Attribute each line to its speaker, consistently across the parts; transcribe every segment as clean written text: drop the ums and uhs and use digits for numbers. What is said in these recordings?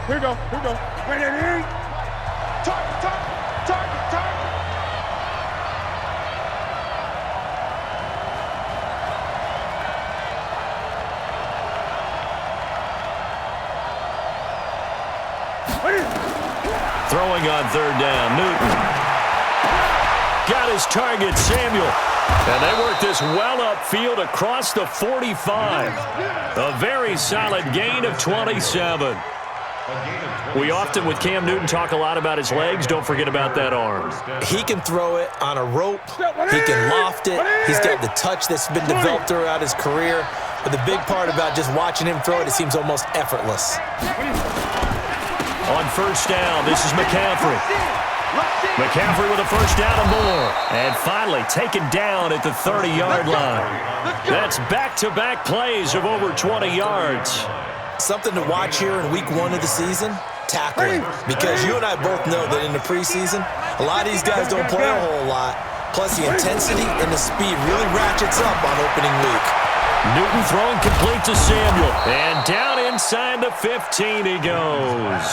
Speaker 1: Here we go. Ready? Target.
Speaker 2: Throwing on third down, Newton. Got his target, Samuel. And they work this well upfield across the 45. A very solid gain of 27. We often, with Cam Newton, talk a lot about his legs. Don't forget about that arm.
Speaker 3: He can throw it on a rope. He can loft it. He's got the touch that's been developed throughout his career. But the big part about just watching him throw it seems almost effortless.
Speaker 2: On first down, this is McCaffrey. McCaffrey with a first down and more. And finally taken down at the 30-yard line. That's back-to-back plays of over 20 yards.
Speaker 3: Something to watch here in week 1 of the season, tackling. Because you and I both know that in the preseason, a lot of these guys don't play a whole lot. Plus, the intensity and the speed really ratchets up on opening week.
Speaker 2: Newton throwing complete to Samuel. And down inside the 15 he goes.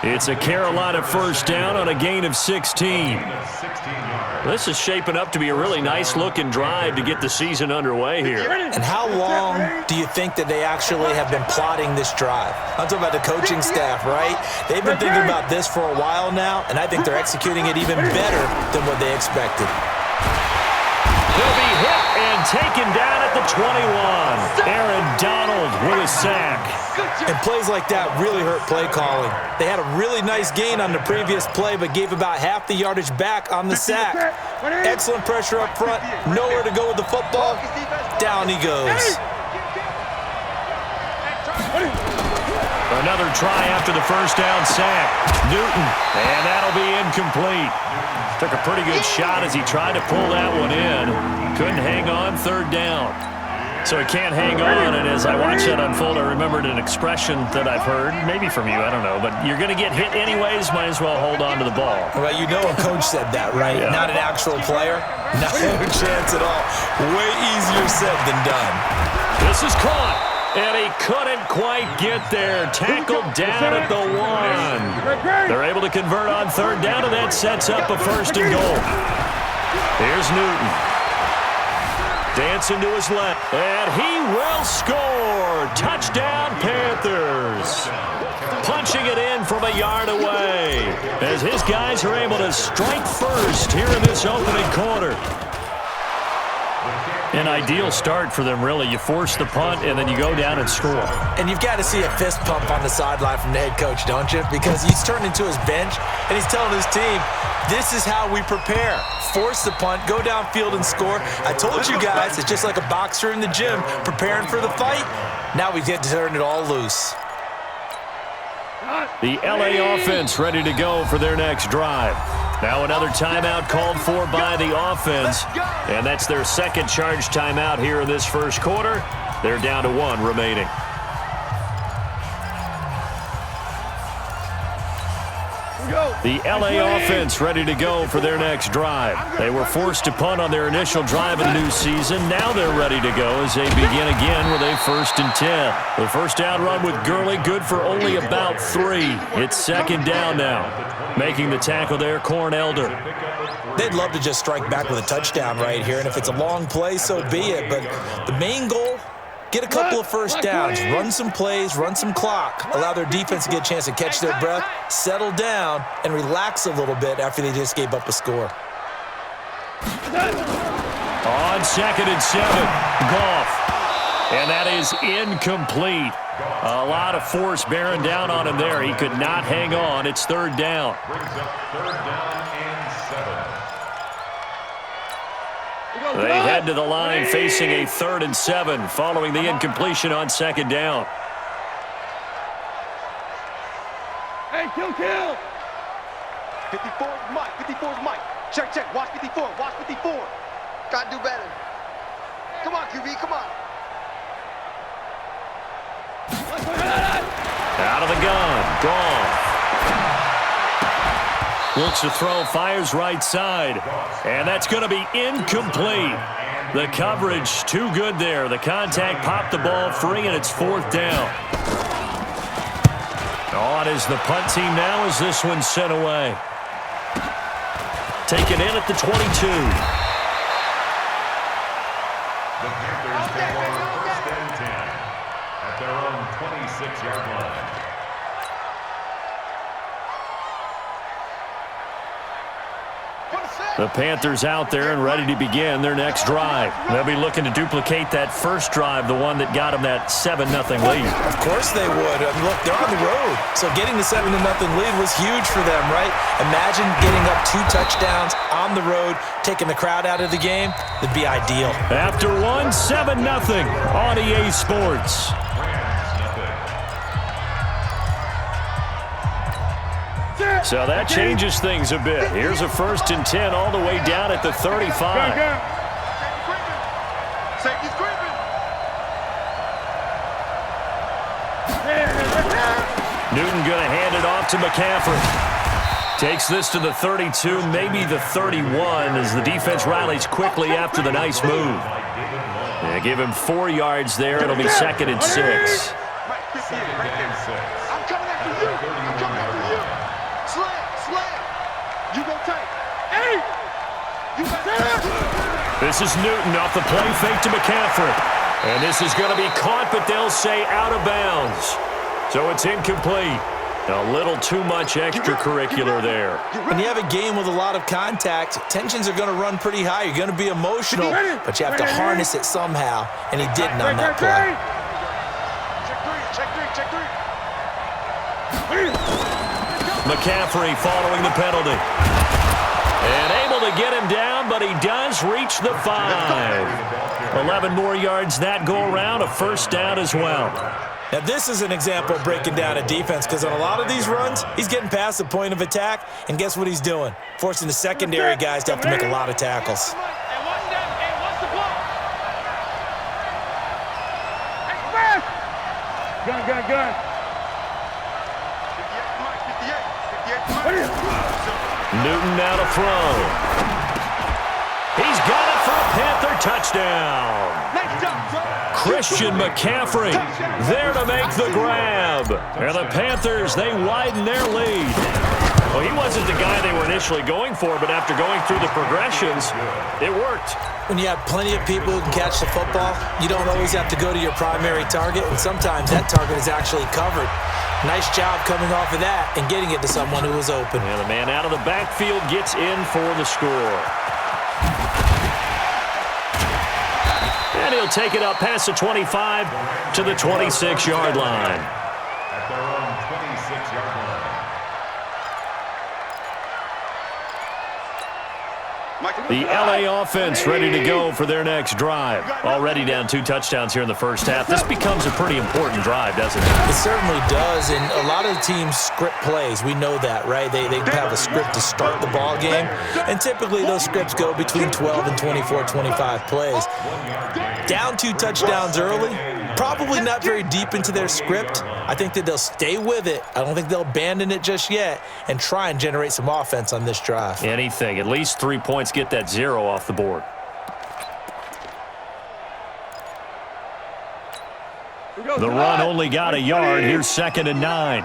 Speaker 2: It's a Carolina first down on a gain of 16. This is shaping up to be a really nice-looking drive to get the season underway here.
Speaker 3: And how long do you think that they actually have been plotting this drive? I'm talking about the coaching staff, right? They've been thinking about this for a while now, and I think they're executing it even better than what they expected.
Speaker 2: He'll be hit and taken down at the 21. Aaron Donald with a sack.
Speaker 3: And plays like that really hurt play calling. They had a really nice gain on the previous play, but gave about half the yardage back on the sack. Excellent pressure up front. Nowhere to go with the football. Down he goes.
Speaker 2: Another try after the first down sack. Newton, and that'll be incomplete. Took a pretty good shot as he tried to pull that one in. Couldn't hang on third down. So he can't hang on, and as I watched that unfold, I remembered an expression that I've heard, maybe from you, I don't know, but you're going to get hit anyways, might as well hold on to the ball.
Speaker 3: Well, you know a coach said that, right? Yeah. Not an actual player? No chance at all. Way easier said than done.
Speaker 2: This is caught, and he couldn't quite get there. Tackled down at the 1. They're able to convert on third down, and that sets up a first and goal. Here's Newton. Dancing to his left, and he will score! Touchdown, Panthers! Punching it in from a yard away as his guys are able to strike first here in this opening quarter. An ideal start for them, really. You force the punt, and then you go down and score.
Speaker 3: And you've got to see a fist pump on the sideline from the head coach, don't you? Because he's turned into his bench, and he's telling his team, this is how we prepare. Force the punt, go downfield and score. I told you guys, it's just like a boxer in the gym preparing for the fight. Now we get to turn it all loose.
Speaker 2: The LA offense ready to go for their next drive. Now another timeout called for by the offense, and that's their second charge timeout here in this first quarter. They're down to 1 remaining. The LA offense ready to go for their next drive. They were forced to punt on their initial drive of the new season. Now they're ready to go as they begin again with a 1st and 10. The first down run with Gurley good for only about 3. It's second down now. Making the tackle there, Corn Elder.
Speaker 3: They'd love to just strike back with a touchdown right here, and if it's a long play, so be it. But the main goal, get a couple of first downs, run some plays, run some clock, allow their defense to get a chance to catch their breath, settle down, and relax a little bit after they just gave up a score.
Speaker 2: On 2nd and 7, Goff. And that is incomplete. A lot of force bearing down on him there. He could not hang on. It's third down. They head to the line facing a 3rd and 7 following the incompletion on 2nd down.
Speaker 1: Hey, kill!
Speaker 4: 54 is Mike. Check. Watch 54. Gotta do better. Come on, QB, come on.
Speaker 2: Out of the gun. Goff. Looks to throw, fires right side. And that's going to be incomplete. The coverage too good there. The contact popped the ball free, and it's 4th down. On is the punt team now as this one's sent away. Taken in at the 22.
Speaker 5: The Panthers take over first and 10 at their own 26-yard line.
Speaker 2: The Panthers out there and ready to begin their next drive. They'll be looking to duplicate that first drive, the one that got them that 7-0 lead.
Speaker 3: Of course they would. I mean, look, they're on the road. So getting the 7-0 lead was huge for them, right? Imagine getting up 2 touchdowns on the road, taking the crowd out of the game. It'd be ideal.
Speaker 2: After one, 7-0 on EA Sports. So that changes things a bit. Here's a 1st and 10 all the way down at the 35.
Speaker 4: Safety's creeping.
Speaker 2: Newton going to hand it off to McCaffrey. Takes this to the 32, maybe the 31, as the defense rallies quickly after the nice move. Yeah, give him 4 yards there. It'll be 2nd and 6.
Speaker 4: Right, 58, right there. I'm coming after you. I'm coming after you. Slam. You go tight. Hey! You got
Speaker 2: This is Newton off the play fake to McCaffrey. And this is going to be caught, but they'll say out of bounds. So it's incomplete. A little too much extracurricular there.
Speaker 3: When you have a game with a lot of contact, tensions are going to run pretty high. You're going to be emotional, but you have to harness it somehow, and he didn't on that play.
Speaker 4: Check three.
Speaker 2: McCaffrey following the penalty. And able to get him down, but he does reach the 5. 11 more yards that go around, a 1st down as well.
Speaker 3: Now, this is an example of breaking down a defense because on a lot of these runs, he's getting past the point of attack, and guess what he's doing? Forcing the secondary guys to have to make a lot of tackles.
Speaker 1: Gun.
Speaker 2: Newton now to throw. He's got it for a Panther touchdown. Christian McCaffrey there to make the grab. And the Panthers, they widen their lead. Well, he wasn't the guy they were initially going for, but after going through the progressions, it worked.
Speaker 3: When you have plenty of people who can catch the football, you don't always have to go to your primary target, and sometimes that target is actually covered. Nice job coming off of that and getting it to someone who was open.
Speaker 2: And the man out of the backfield gets in for the score. And he'll take it up past the 25 to the 26-yard line.
Speaker 5: At their own 26-yard line.
Speaker 2: The LA offense ready to go for their next drive. Already down 2 touchdowns here in the first half. This becomes a pretty important drive, doesn't it?
Speaker 3: It certainly does, and a lot of the teams script plays. We know that, right? They have a script to start the ball game, and typically those scripts go between 12 and 24, 25 plays. Down 2 touchdowns early, probably not very deep into their script. I think that they'll stay with it. I don't think they'll abandon it just yet and try and generate some offense on this drive.
Speaker 2: Anything. At least 3 points, get that 0 off the board. The run only got a yard. Here's 2nd and 9.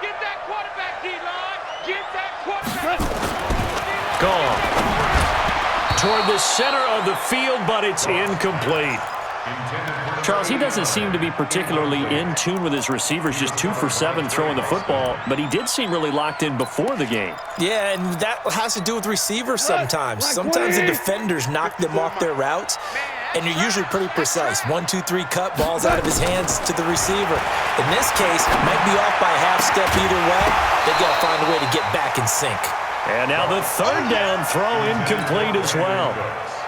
Speaker 1: Get that quarterback, D-line. Get that quarterback.
Speaker 2: Gone. Toward the center of the field, but it's incomplete. Charles, he doesn't seem to be particularly in tune with his receivers, just 2 for 7 throwing the football, but he did seem really locked in before the game.
Speaker 3: Yeah, and that has to do with receivers sometimes. Sometimes the defenders knock them off their routes, and you're usually pretty precise. 1, 2, 3 cut, balls out of his hands to the receiver. In this case, might be off by a half step either way. They've got to find a way to get back in sync.
Speaker 2: And now the 3rd down throw incomplete as well.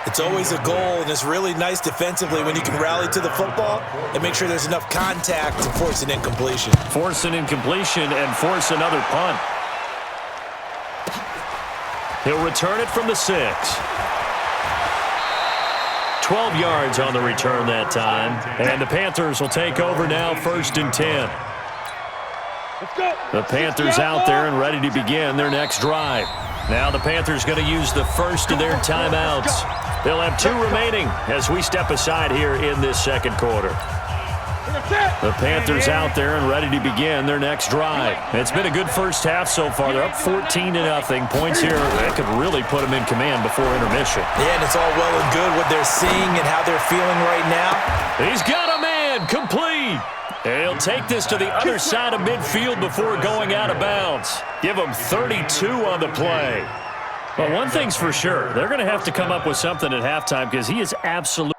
Speaker 3: It's always a goal, and it's really nice defensively when you can rally to the football and make sure there's enough contact to force an incompletion.
Speaker 2: Force an incompletion and force another punt. He'll return it from the 6. 12 yards on the return that time. And the Panthers will take over now, 1st and 10. The Panthers out there and ready to begin their next drive. Now the Panthers going to use the first of their timeouts. They'll have 2 remaining as we step aside here in this 2nd quarter. The Panthers out there and ready to begin their next drive. It's been a good first half so far. They're up 14-0. Points here that could really put them in command before intermission.
Speaker 3: Yeah, and it's all well and good what they're seeing and how they're feeling right now.
Speaker 2: He's got a man complete. And he'll take this to the other side of midfield before going out of bounds. Give him 32 on the play. But one thing's for sure, they're going to have to come up with something at halftime because he is absolutely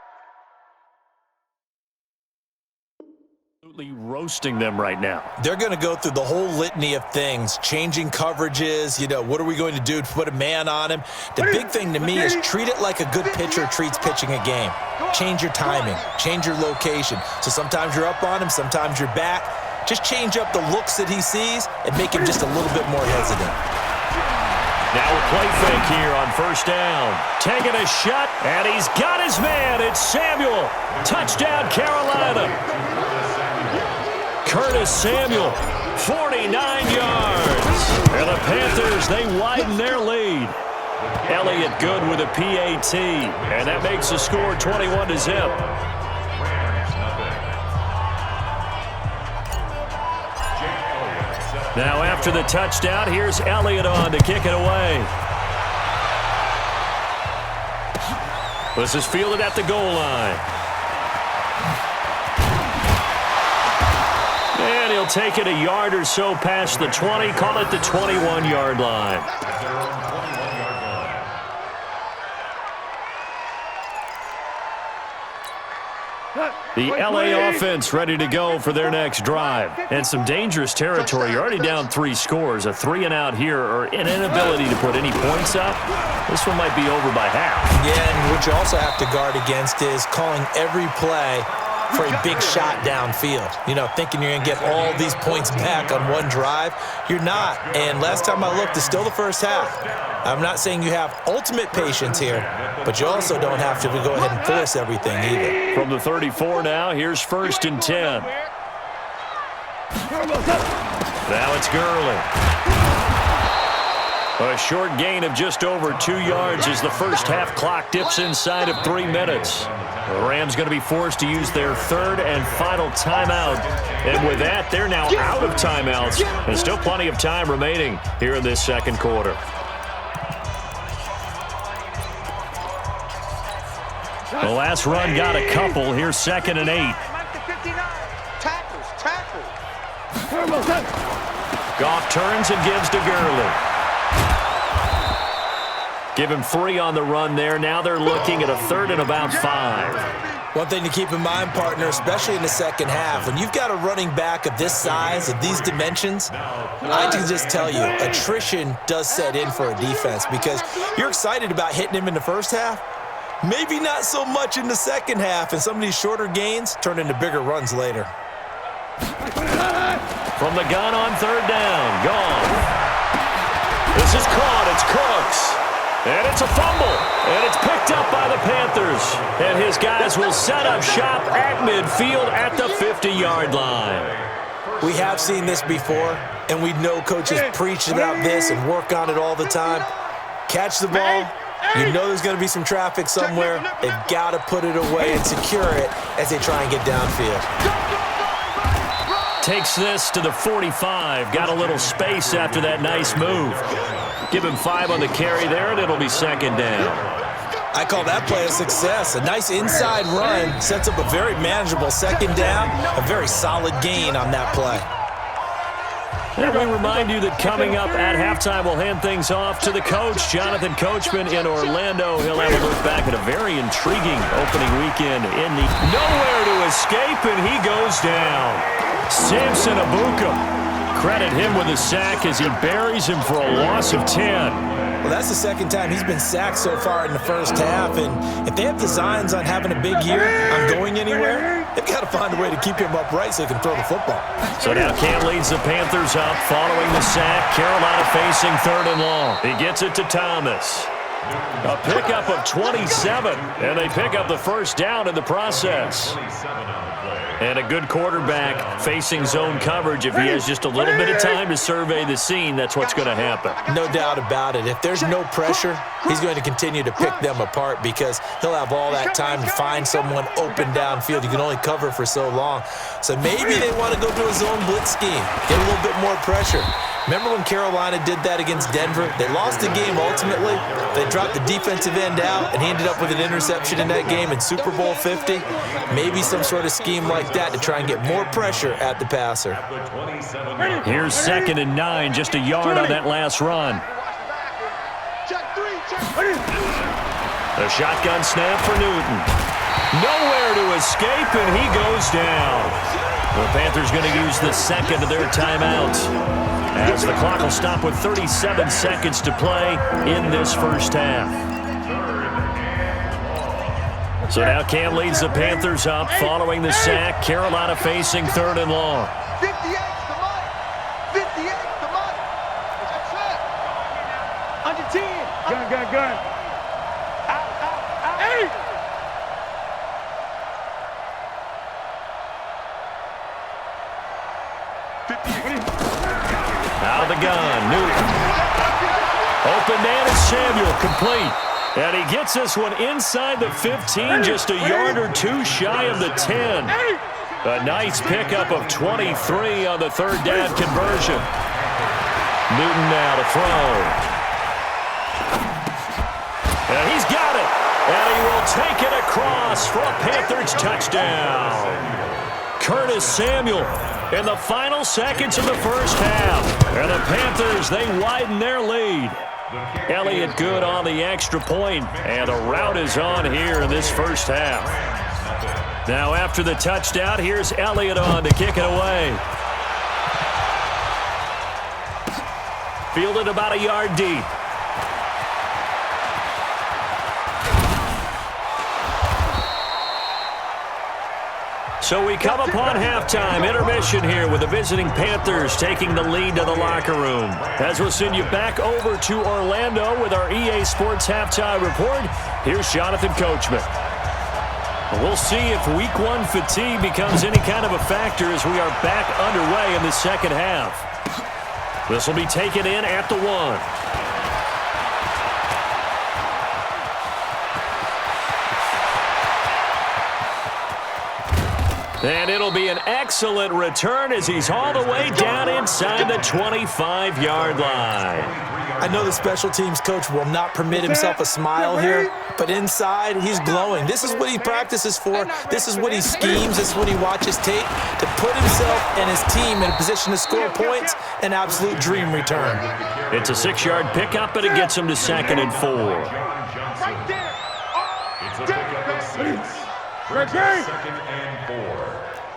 Speaker 2: roasting them right now.
Speaker 3: They're going to go through the whole litany of things, changing coverages, what are we going to do to put a man on him? The big thing to me is treat it like a good pitcher treats pitching a game. Change your timing, change your location. So sometimes you're up on him, sometimes you're back. Just change up the looks that he sees and make him just a little bit more hesitant.
Speaker 2: Now a play fake here on first down. Taking a shot, and he's got his man. It's Samuel. Touchdown, Carolina. Curtis Samuel, 49 yards. And the Panthers, they widen their lead. Elliott good with a PAT, and that makes the score 21-0. Now after the touchdown, here's Elliott on to kick it away. This is fielded at the goal line. And he'll take it a yard or so past the 20, call it the 21-yard line. The LA offense ready to go for their next drive. And some dangerous territory. You're already down 3 scores. A 3-and-out here or an inability to put any points up. This one might be over by half.
Speaker 3: Yeah, and what you also have to guard against is calling every play for a big shot downfield. Thinking you're going to get all these points back on one drive. You're not. And last time I looked, it's still the first half. I'm not saying you have ultimate patience here, but you also don't have to go ahead and force everything either.
Speaker 2: From the 34 now, here's 1st and 10. Now it's Gurley. A short gain of just over 2 yards as the first half clock dips inside of 3 minutes. The Rams going to be forced to use their 3rd and final timeout. And with that, they're now out of timeouts. There's still plenty of time remaining here in this second quarter. The last run got a couple. Here's 2nd and 8.
Speaker 4: Tackle.
Speaker 2: Goff turns and gives to Gurley. Give him 3 on the run there. Now they're looking at a 3rd and about 5.
Speaker 3: One thing to keep in mind, partner, especially in the second half, when you've got a running back of this size, of these dimensions, I can just tell you, attrition does set in for a defense because you're excited about hitting him in the first half. Maybe not so much in the second half, and some of these shorter gains turn into bigger runs later.
Speaker 2: From the gun on 3rd down, gone. This is caught, it's Cooks. And it's a fumble, and it's picked up by the Panthers. And his guys will set up shop at midfield at the 50-yard line.
Speaker 3: We have seen this before, and we know coaches preach about this and work on it all the time. Catch the ball. You know there's going to be some traffic somewhere. They've got to put it away and secure it as they try and get downfield.
Speaker 2: Takes this to the 45. Got a little space after that nice move. Give him 5 on the carry there, and it'll be 2nd down.
Speaker 3: I call that play a success. A nice inside run sets up a very manageable 2nd down. A very solid gain on that play.
Speaker 2: And we remind you that coming up at halftime, we'll hand things off to the coach, Jonathan Coachman in Orlando. He'll have a look back at a very intriguing opening weekend in the nowhere to escape, and he goes down. Samson Abuka. Credit him with a sack as he buries him for a loss of 10.
Speaker 3: Well, that's the 2nd time he's been sacked so far in the first half, and if they have designs on having a big year, on going anywhere, they've got to find a way to keep him upright so they can throw the football.
Speaker 2: So now Cam leads the Panthers up following the sack. Carolina facing 3rd and long. He gets it to Thomas. A pickup of 27, and they pick up the first down in the process. And a good quarterback facing zone coverage. If he has just a little bit of time to survey the scene, that's what's going to happen.
Speaker 3: No doubt about it. If there's no pressure, he's going to continue to pick them apart because he'll have all that time to find someone open downfield. You can only cover for so long. So maybe they want to go to a zone blitz scheme, get a little bit more pressure. Remember when Carolina did that against Denver? They lost the game ultimately. They dropped the defensive end out, and he ended up with an interception in that game in Super Bowl 50. Maybe some sort of scheme like that to try and get more pressure at the passer.
Speaker 2: Here's 2nd and 9, just a yard on that last run. The shotgun snap for Newton. Nowhere to escape, and he goes down. The Panthers going to use the second of their timeouts, as the clock will stop with 37 seconds to play in this first half. So now Cam leads the Panthers up following the sack. Carolina facing 3rd and long.
Speaker 4: 58's the money. 58's the money. That's it. Under 10.
Speaker 1: Gun. Out. 8.
Speaker 2: Out of the gun, Newton. Open man is Samuel, complete. And he gets this one inside the 15, just a yard or two shy of the 10. A nice pickup of 23 on the 3rd down conversion. Newton now to throw. And he's got it. And he will take it across for a Panthers touchdown. Curtis Samuel in the final seconds of the first half. And the Panthers, they widen their lead. Elliott good on the extra point, and the route is on here in this first half. Now after the touchdown, here's Elliott on to kick it away. Fielded about a yard deep. So we come upon halftime, intermission here with the visiting Panthers taking the lead to the locker room. As we'll send you back over to Orlando with our EA Sports Halftime Report, here's Jonathan Coachman. We'll see if Week 1 fatigue becomes any kind of a factor as we are back underway in the second half. This will be taken in at the 1. And it'll be an excellent return as he's all the way down inside the 25-yard line.
Speaker 3: I know the special teams coach will not permit himself a smile here, but inside, he's glowing. This is what he practices for. This is what he schemes. This is what he watches tape to put himself and his team in a position to score points. An absolute dream return.
Speaker 2: It's a 6-yard pickup, but it gets him to 2nd and 4.
Speaker 4: Right there.
Speaker 5: It's a pickup of 6.
Speaker 1: Right there.
Speaker 5: 2nd and 4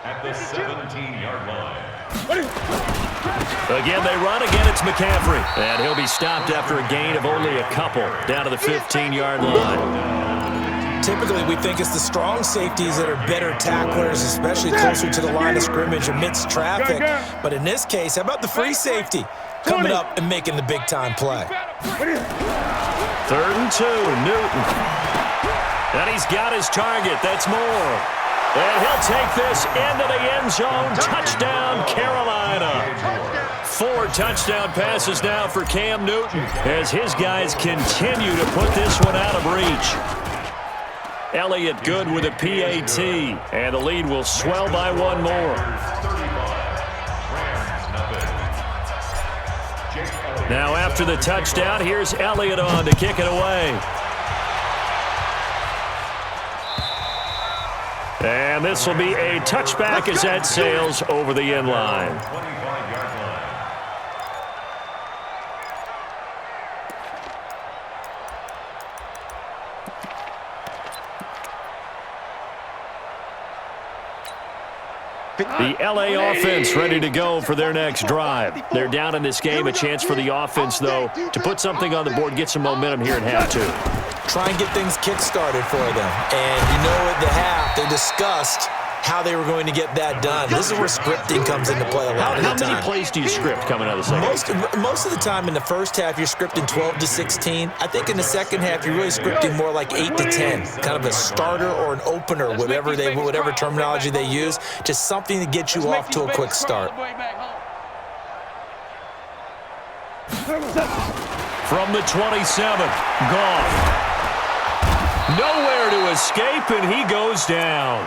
Speaker 5: at the 17-yard line.
Speaker 2: Again, they run. Again, it's McCaffrey. And he'll be stopped after a gain of only a couple down to the 15-yard line.
Speaker 3: Typically, we think it's the strong safeties that are better tacklers, especially closer to the line of scrimmage amidst traffic. But in this case, how about the free safety coming up and making the big-time play?
Speaker 2: 3rd and 2, Newton. And he's got his target. That's more. And he'll take this into the end zone. Touchdown, Carolina. 4 touchdown passes now for Cam Newton as his guys continue to put this one out of reach. Elliott good with a PAT, and the lead will swell by 1 more. Now after the touchdown, here's Elliott on to kick it away. And this will be a touchback as that sails over the end line. The LA offense ready to go for their next drive. They're down in this game. A chance for the offense, though, to put something on the board, get some momentum here at half 2.
Speaker 3: Try and get things kick-started for them. And you know at the half, they discussed how they were going to get that done. This is where scripting comes into play a lot of the time.
Speaker 2: How many plays do you script coming out of the second?
Speaker 3: Most of the time in the first half, you're scripting 12 to 16. I think in the second half, you're really scripting more like 8 to 10, kind of a starter or an opener, whatever terminology they use, just something to get you off to a quick start.
Speaker 2: From the 27, Goff. Nowhere to escape, and he goes down.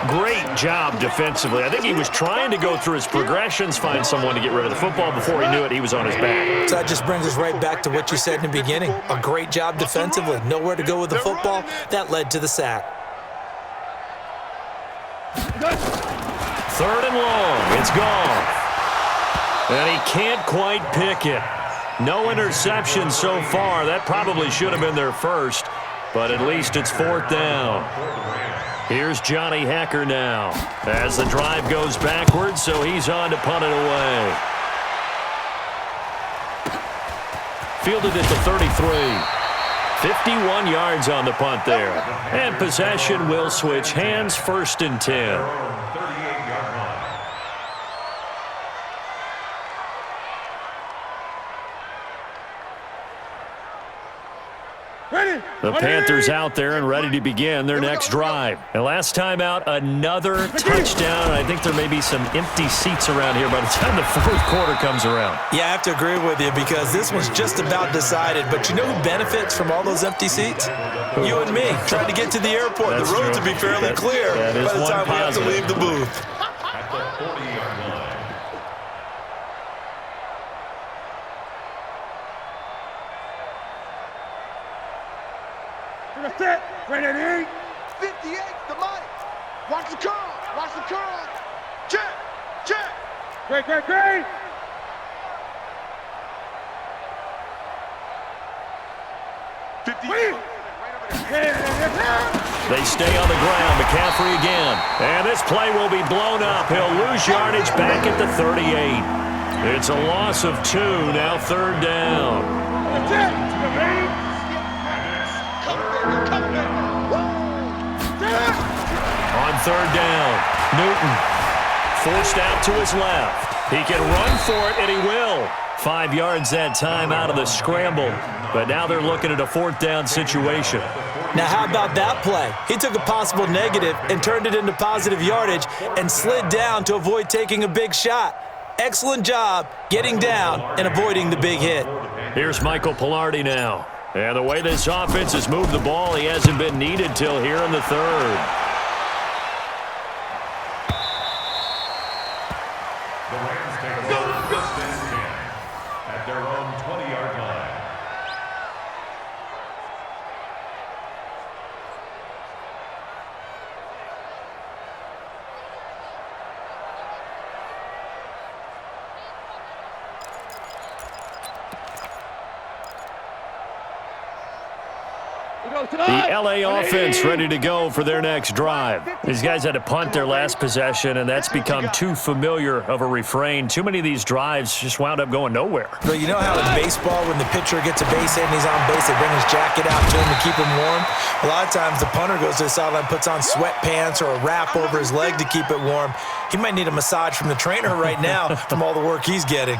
Speaker 2: Great job defensively. I think he was trying to go through his progressions, find someone to get rid of the football. Before he knew it, he was on his back.
Speaker 3: So that just brings us right back to what you said in the beginning. A great job defensively. Nowhere to go with the football. That led to the sack.
Speaker 2: 3rd and long. It's Goff. And he can't quite pick it. No interception so far. That probably should have been their first, but at least it's 4th down. Here's Johnny Hacker now as the drive goes backwards, so he's on to punt it away. Fielded at the 33. 51 yards on the punt there. And possession will switch hands, 1st and 10. The Panthers out there and ready to begin their next drive. And last time out, another touchdown. And I think there may be some empty seats around here by the time the 4th quarter comes around.
Speaker 3: Yeah, I have to agree with you because this one's just about decided. But you know who benefits from all those empty seats? You and me, trying to get to the airport.
Speaker 2: That's
Speaker 3: the roads
Speaker 2: true.
Speaker 3: will be fairly clear by the time we have to leave the booth.
Speaker 5: At the 40-yard line.
Speaker 1: Set. Ready.
Speaker 4: 58, the money. Watch the curl. Watch the curl. Check.
Speaker 1: Great.
Speaker 4: 50.
Speaker 2: They stay on the ground. McCaffrey again. And this play will be blown up. He'll lose yardage back at the 38. It's a loss of 2, now 3rd down.
Speaker 1: That's it.
Speaker 2: On 3rd down, Newton forced out to his left. He can run for it, and he will. 5 yards that time out of the scramble. But now they're looking at a 4th down situation.
Speaker 3: Now, how about that play? He took a possible negative and turned it into positive yardage and slid down to avoid taking a big shot. Excellent job getting down and avoiding the big hit.
Speaker 2: Here's Michael Pilardi now. And the way this offense has moved the ball, he hasn't been needed till here in the 3rd.
Speaker 5: The Rams take over 1st and 10 at their own 20-yard line.
Speaker 2: The L.A. offense ready to go for their next drive. These guys had to punt their last possession, and that's become too familiar of a refrain. Too many of these drives just wound up going nowhere.
Speaker 3: But you know how in baseball, when the pitcher gets a base hit and he's on base, they bring his jacket out to him to keep him warm? A lot of times the punter goes to the sideline, puts on sweatpants or a wrap over his leg to keep it warm. He might need a massage from the trainer right now from all the work he's getting.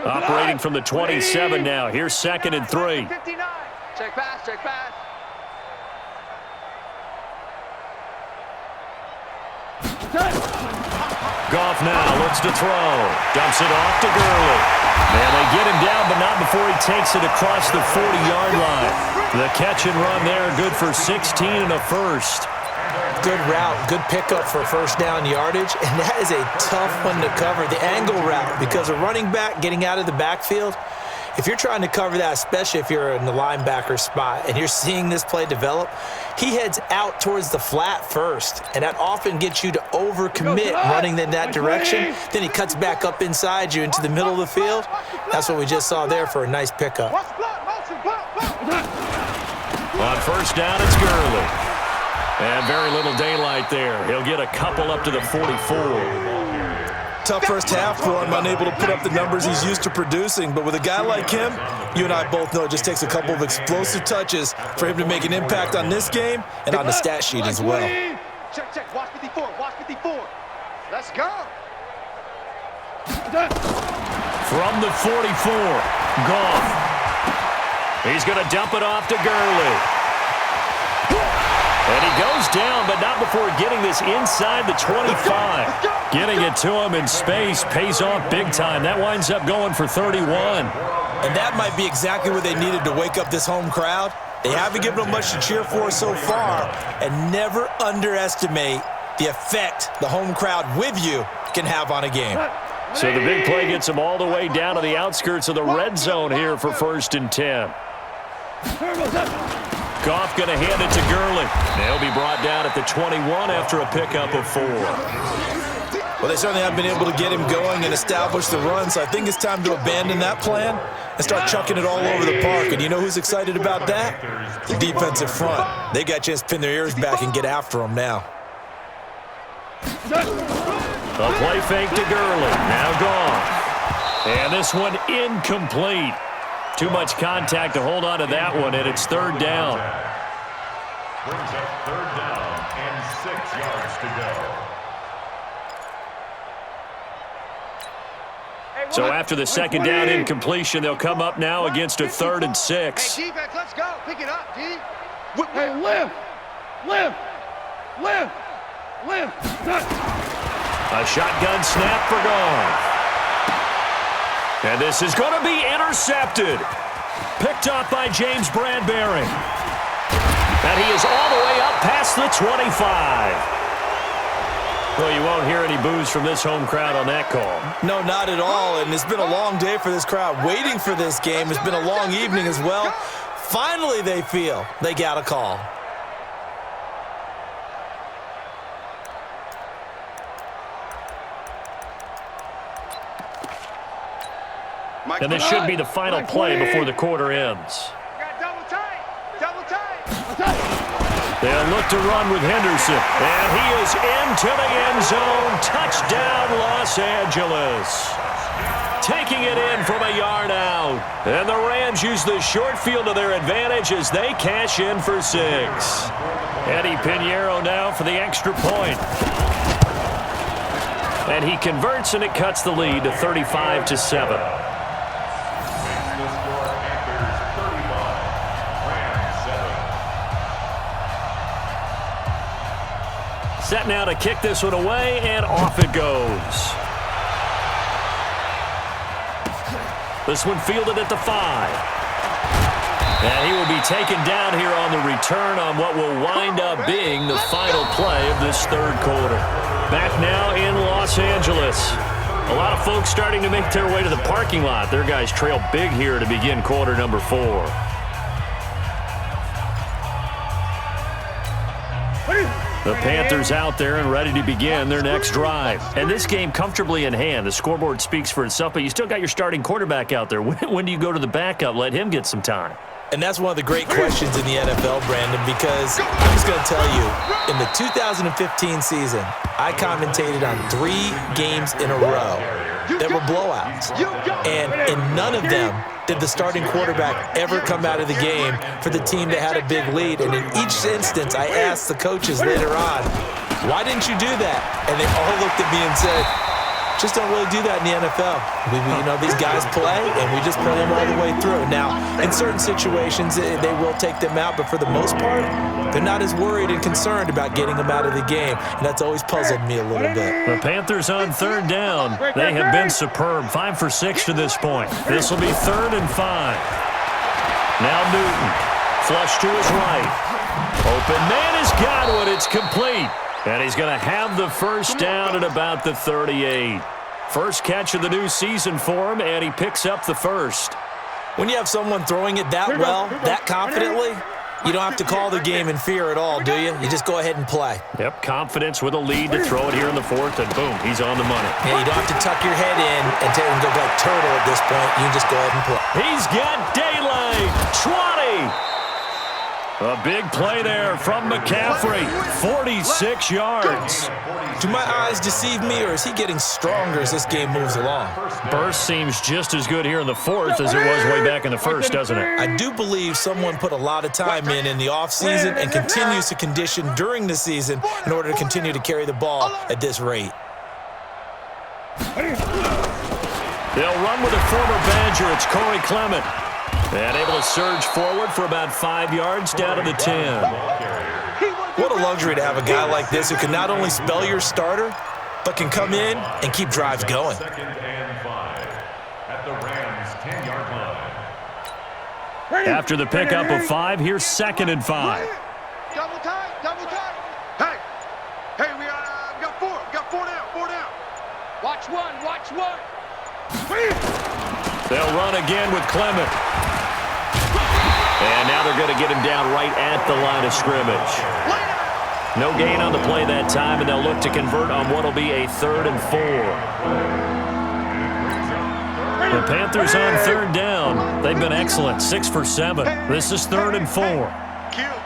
Speaker 2: Operating from the 27 now. Here's 2nd and 3.
Speaker 4: 59. Check pass.
Speaker 2: Goff now looks to throw. Dumps it off to Gurley. And they get him down, but not before he takes it across the 40-yard line. The catch and run there, good for 16 and a first.
Speaker 3: Good route, good pickup for 1st down yardage, and that is a tough one to cover, the angle route, because a running back getting out of the backfield, if you're trying to cover that, especially if you're in the linebacker spot and you're seeing this play develop, he heads out towards the flat first, and that often gets you to overcommit running in that direction. Then he cuts back up inside you into the middle of the field. That's what we just saw there for a nice pickup.
Speaker 2: On 1st down, it's Gurley. And very little daylight there. He'll get a couple up to the 44.
Speaker 3: Tough first half for him, unable to put up the numbers he's used to producing. But with a guy like him, you and I both know it just takes a couple of explosive touches for him to make an impact on this game and on the stat sheet as well.
Speaker 4: Check, check. Watch 54. Watch 54. Let's go.
Speaker 2: From the 44, Goff. He's going to dump it off to Gurley. And he goes down, but not before getting this inside the 25. Getting it to him in space pays off big time. That winds up going for 31.
Speaker 3: And that might be exactly what they needed to wake up this home crowd. They haven't given them much to cheer for so far, and never underestimate the effect the home crowd with you can have on a game.
Speaker 2: So the big play gets them all the way down to the outskirts of the red zone here for 1st and 10. Goff going to hand it to Gurley. They'll be brought down at the 21 after a pickup of 4.
Speaker 3: Well, they certainly have been able to get him going and establish the run, so I think it's time to abandon that plan and start chucking it all over the park. And you know who's excited about that? The defensive front. They got a chance to pin their ears back and get after him now.
Speaker 2: A play fake to Gurley. Now Goff. And this one incomplete. Too much contact to hold on to that one, and it's 3rd down.
Speaker 5: Brings up 3rd down and 6 yards to go.
Speaker 2: So after the 2nd down incompletion, they'll come up now against a 3rd and 6.
Speaker 4: Hey, defense, let's go. Pick it up, D.
Speaker 1: Hey, lift.
Speaker 2: A shotgun snap for Goff. And this is going to be intercepted. Picked up by James Bradbury. And he is all the way up past the 25. Well, you won't hear any boos from this home crowd on that call.
Speaker 3: No, not at all, and it's been a long day for this crowd waiting for this game. It's been a long evening as well. Finally, they feel they got a call.
Speaker 2: And this should be the final play before the quarter ends.
Speaker 4: Double tight.
Speaker 2: They'll look to run with Henderson. And he is into the end zone. Touchdown, Los Angeles. Taking it in from a yard out. And the Rams use the short field to their advantage as they cash in for 6. Eddie Pinheiro now for the extra point. And he converts, and it cuts the lead to 35-7. Set now to kick this one away, and off it goes. This one fielded at the 5. And he will be taken down here on the return on what will wind up being the final play of this 3rd quarter. Back now in Los Angeles. A lot of folks starting to make their way to the parking lot. Their guys trail big here to begin quarter number 4. The Panthers out there and ready to begin their next drive. And this game comfortably in hand. The scoreboard speaks for itself, but you still got your starting quarterback out there. When do you go to the backup? Let him get some time.
Speaker 3: And that's one of the great questions in the NFL, Brandon, because I'm just going to tell you, in the 2015 season, I commentated on 3 games in a row that were blowouts. And in none of them did the starting quarterback ever come out of the game for the team that had a big lead. And in each instance, I asked the coaches later on, why didn't you do that? And they all looked at me and said, just don't really do that in the NFL. These guys play, and we just play them all the way through. Now, in certain situations, they will take them out, but for the most part, they're not as worried and concerned about getting them out of the game, and that's always puzzled me a little bit.
Speaker 2: The Panthers on 3rd down. They have been superb. 5 for 6 to this point. This will be 3rd and 5. Now Newton. Flush to his right. Open man has got one. It's complete. And he's going to have the first down at about the 38. First catch of the new season for him, and he picks up the first.
Speaker 3: When you have someone throwing it that well, that confidently, you don't have to call the game in fear at all, do you? You just go ahead and play.
Speaker 2: Yep, confidence with a lead to throw it here in the 4th, and boom, he's on the money.
Speaker 3: Yeah, you don't have to tuck your head in and go like turtle at this point. You can just go ahead and play.
Speaker 2: He's got daylight. 20. A big play there from McCaffrey. 46 yards.
Speaker 3: Do my eyes deceive me, or is he getting stronger as this game moves along?
Speaker 2: Burst seems just as good here in the fourth as it was way back in the first, doesn't it?
Speaker 3: I do believe someone put a lot of time in the offseason and continues to condition during the season in order to continue to carry the ball at this rate.
Speaker 2: They'll run with a former Badger. It's Corey Clement. And able to surge forward for about 5 yards down to the 10.
Speaker 3: What a luxury to have a guy like this who can not only spell your starter, but can come in and keep drives going.
Speaker 5: Second and 5 at the Rams' 10-yard line.
Speaker 2: After the pickup of 5, here's 2nd and 5.
Speaker 4: Double tight, double tight. Hey, we got 4. Got 4 down, 4 down. Watch one, watch one.
Speaker 2: They'll run again with Clement. And now they're going to get him down right at the line of scrimmage. No gain on the play that time, and they'll look to convert on what will be a 3rd and 4. The Panthers on 3rd down. They've been excellent, 6 for 7. This is 3rd and 4.
Speaker 4: Kill.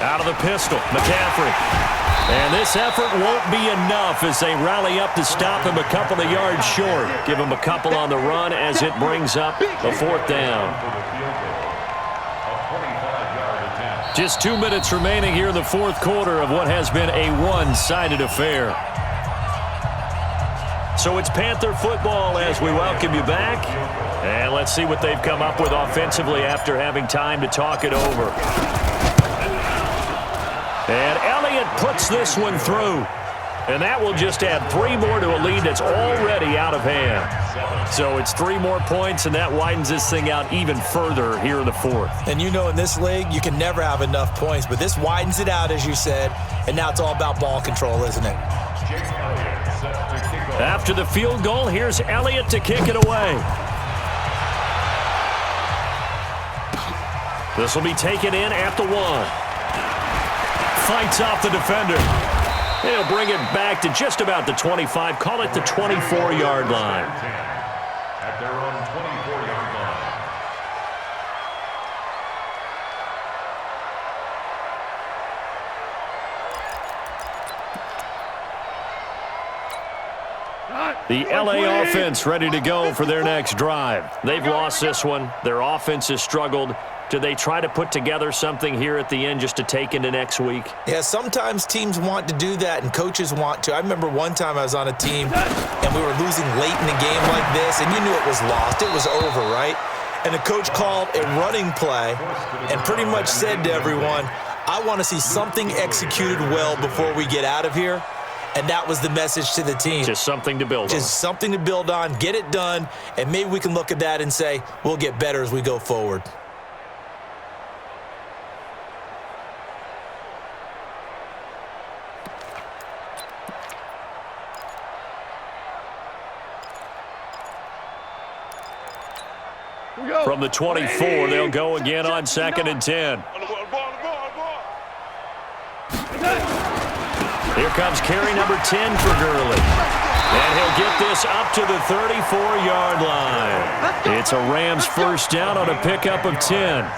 Speaker 2: Out of the pistol, McCaffrey. And this effort won't be enough as they rally up to stop him a couple of yards short. Give him a couple on the run as it brings up a 4th down. Just 2 minutes remaining here in the 4th quarter of what has been a one-sided affair. So it's Panther football as we welcome you back. And let's see what they've come up with offensively after having time to talk it over. And Elliott puts this one through. And that will just add 3 more to a lead that's already out of hand. So it's 3 more points, and that widens this thing out even further here in the 4th.
Speaker 3: And you know in this league, you can never have enough points, but this widens it out, as you said, and now it's all about ball control, isn't it?
Speaker 2: After the field goal, here's Elliott to kick it away. This will be taken in at the 1. Fights off the defender. He'll bring it back to just about the 25. Call it the 24-yard line.
Speaker 5: At their own 24-yard line.
Speaker 2: The LA offense ready to go for their next drive. They've lost this one. Their offense has struggled. Do they try to put together something here at the end just to take into next week?
Speaker 3: Yeah, sometimes teams want to do that and coaches want to. I remember one time I was on a team and we were losing late in the game like this, and you knew it was lost. It was over, right? And the coach called a running play and pretty much said to everyone, I want to see something executed well before we get out of here. And that was the message to the team.
Speaker 2: Just something to build on.
Speaker 3: Just something to build on, get it done, and maybe we can look at that and say, we'll get better as we go forward.
Speaker 2: From the 24, they'll go again on 2nd and 10. Here comes carry number 10 for Gurley. And he'll get this up to the 34-yard line. It's a Rams first down on a pickup of 10.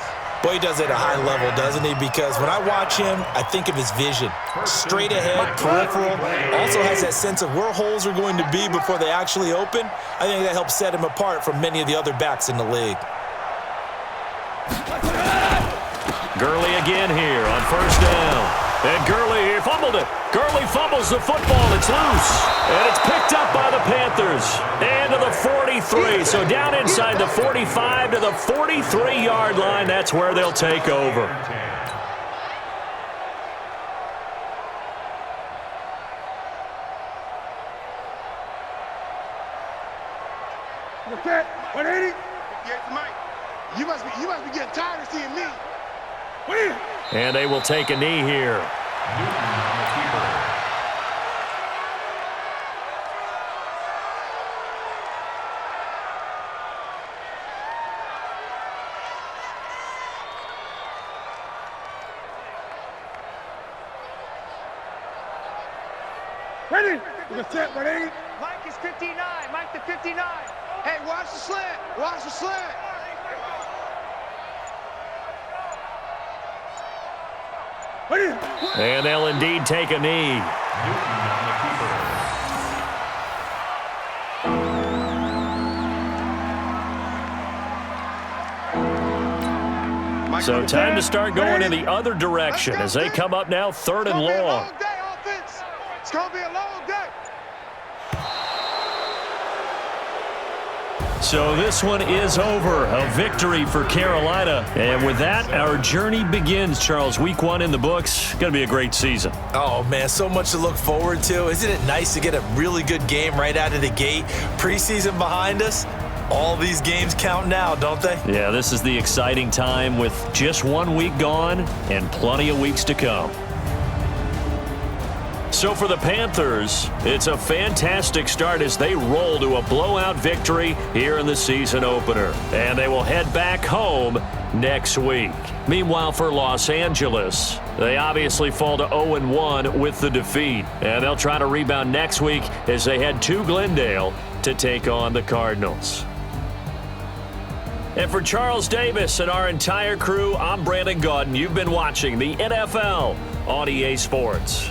Speaker 3: Boy, he does it at a high level, doesn't he? Because when I watch him, I think of his vision. Straight ahead, peripheral. Also has that sense of where holes are going to be before they actually open. I think that helps set him apart from many of the other backs in the league.
Speaker 2: Gurley again here on first down. And Gurley fumbled it. Gurley fumbles the football. It's loose. And it's picked up by the Panthers. And to the 43. So down inside the 45 to the 43-yard line. That's where they'll take over.
Speaker 1: Okay, 180.
Speaker 4: Yes, Mike. You must be getting tired of seeing me.
Speaker 2: And they will take a knee here.
Speaker 1: Ready? We're set, 180.
Speaker 4: Mike is 59. Mike the 59. Hey, watch the slant. Watch the slant.
Speaker 2: And they'll indeed take a knee.
Speaker 5: Newton on the keeper.
Speaker 2: So time to start going in the other direction as they come up now 3rd and long.
Speaker 4: It's going to be a long day.
Speaker 2: So this one is over. A victory for Carolina. And with that, our journey begins, Charles. Week 1 in the books. Going to be a great season.
Speaker 3: Oh, man, so much to look forward to. Isn't it nice to get a really good game right out of the gate? Preseason behind us. All these games count now, don't they?
Speaker 2: Yeah, this is the exciting time with just 1 week gone and plenty of weeks to come. So for the Panthers, it's a fantastic start as they roll to a blowout victory here in the season opener. And they will head back home next week. Meanwhile, for Los Angeles, they obviously fall to 0-1 with the defeat. And they'll try to rebound next week as they head to Glendale to take on the Cardinals. And for Charles Davis and our entire crew, I'm Brandon Gaudin. You've been watching the NFL on EA Sports.